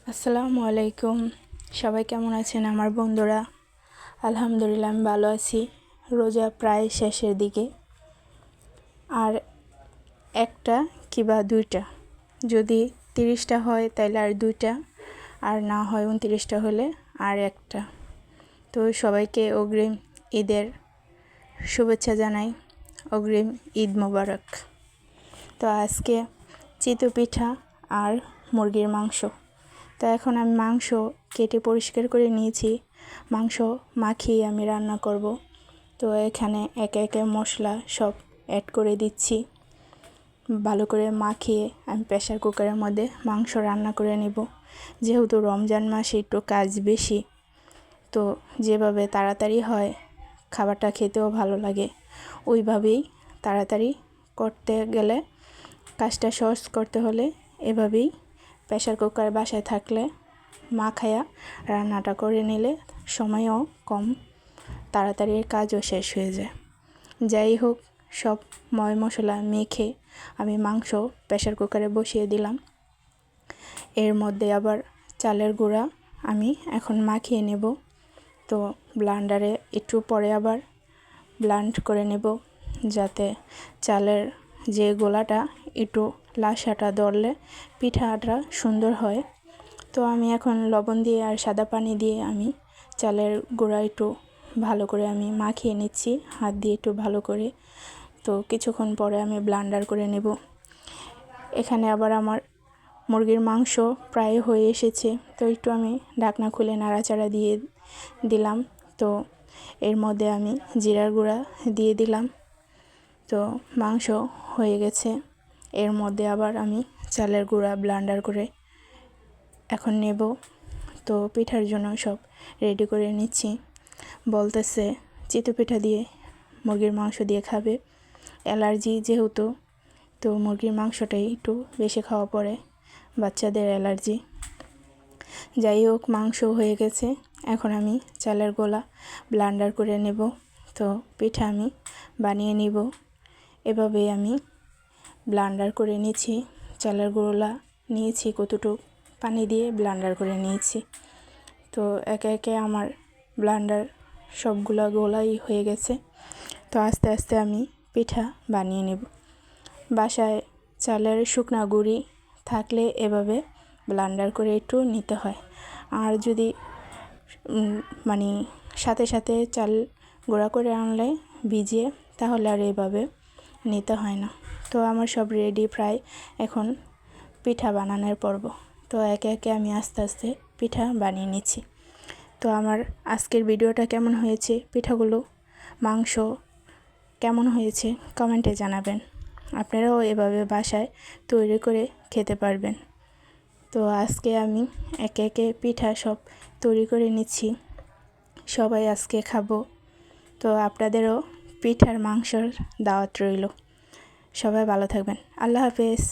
আসসালামু আলাইকুম। সবাই কেমন আছেন আমার বন্ধুরা? আলহামদুলিল্লাহ আমি ভালো আছি। রোজা প্রায় শেষের দিকে, আর একটা কিবা দুইটা, যদি 30টা হয় তাহলে আর দুইটা, আর না হয় 29টা হলে আর একটা। তো সবাইকে অগ্রিম ঈদের শুভেচ্ছা জানাই। অগ্রিম ঈদ মোবারক। তো আজকে চিতই পিঠা আর মুরগির মাংস। তো এখন আমি মাংস কেটে পরিষ্কার করে নিয়েছি। মাংস মাখিয়ে আমি রান্না করব। তো এখানে একে একে মশলা সব অ্যাড করে দিচ্ছি। ভালো করে মাখিয়ে আমি প্রেসার কুকারের মধ্যে মাংস রান্না করে নেব। যেহেতু রমজান মাসে একটু কাজ বেশি, তো যেভাবে তাড়াতাড়ি হয় খাবারটা খেতেও ভালো লাগে, ওইভাবেই তাড়াতাড়ি করতে গেলে, কাজটা সহজ করতে হলে এভাবেই প্রেসার কুকার বাসায় থাকলে মাখায়া রান্নাটা করে নিলে সময়ও কম, তাড়াতাড়ি কাজও শেষ হয়ে যায়। যাই হোক, সব ময় মশলা মেখে আমি মাংস প্রেসার কুকারে বসিয়ে দিলাম। এর মধ্যে আবার চালের গুঁড়া আমি এখন মাখিয়ে নেব। তো ব্লান্ডারে একটু পরে আবার ব্লান্ড করে নেব, যাতে চালের যে গোলাটা একটু লাসাটা ধরলে পিঠাটা সুন্দর হয়। তো আমি এখন লবণ দিয়ে আর সাদা পানি দিয়ে আমি চালের গুঁড়া একটু ভালো করে আমি মাখিয়ে নিচ্ছি হাত দিয়ে একটু ভালো করে। তো কিছুক্ষণ পরে আমি ব্লান্ডার করে নেব। এখানে আবার আমার মুরগির মাংস প্রায় হয়ে এসেছে। তো একটু আমি ঢাকনা খুলে নাড়াচাড়া দিয়ে দিলাম। তো এর মধ্যে আমি জিরার গুঁড়া দিয়ে দিলাম। তো মাংস হয়ে গেছে। এর মধ্যে আবার আমি চালের গুঁড়া ব্লান্ডার করে এখন নেব। তো পিঠার জন্য সব রেডি করে নিচ্ছি। বলতেছে চিতই পিঠা দিয়ে মুরগির মাংস দিয়ে খাবে। অ্যালার্জি যেহেতু, তো মুরগির মাংসটাই একটু বেশি খাওয়া পড়ে, বাচ্চাদের অ্যালার্জি। যাই হোক, মাংস হয়ে গেছে। এখন আমি চালের গোলা ব্লান্ডার করে নেব। তো পিঠা আমি বানিয়ে নিব। এভাবেই আমি ব্লান্ডার করে নিয়েছি। চালের গোলা নিয়েছি, কতটুকু পানি দিয়ে ব্লান্ডার করে নিয়েছি। তো একে একে আমার ব্লান্ডার সবগুলা গোলাই হয়ে গেছে। তো আস্তে আস্তে আমি পিঠা বানিয়ে নেব। বাসায় চালের শুকনা গুঁড়ি থাকলে এভাবে ব্লান্ডার করে একটু নিতে হয়। আর যদি মানে সাথে সাথে চাল গুঁড়া করে আনলে ভিজিয়ে, তাহলে আর এভাবে নিতে হয় না। তো আমার সব রেডি প্রায়, এখন পিঠা বানানোর পর্ব। তো একে একে আমি আস্তে আস্তে পিঠা বানিয়ে নিচ্ছি। তো আমার আজকের ভিডিওটা কেমন হয়েছে, পিঠাগুলো মাংস কেমন হয়েছে কমেন্টে জানাবেন। আপনারাও এভাবে বাসায় তৈরি করে খেতে পারবেন। তো আজকে আমি একে একে পিঠা সব তৈরি করে নিচ্ছি, সবাই আজকে খাবো। তো আপনাদেরও পিঠার মাংসর দাওয়াত রইল। সবাই ভালো থাকবেন। আল্লাহ হাফেজ।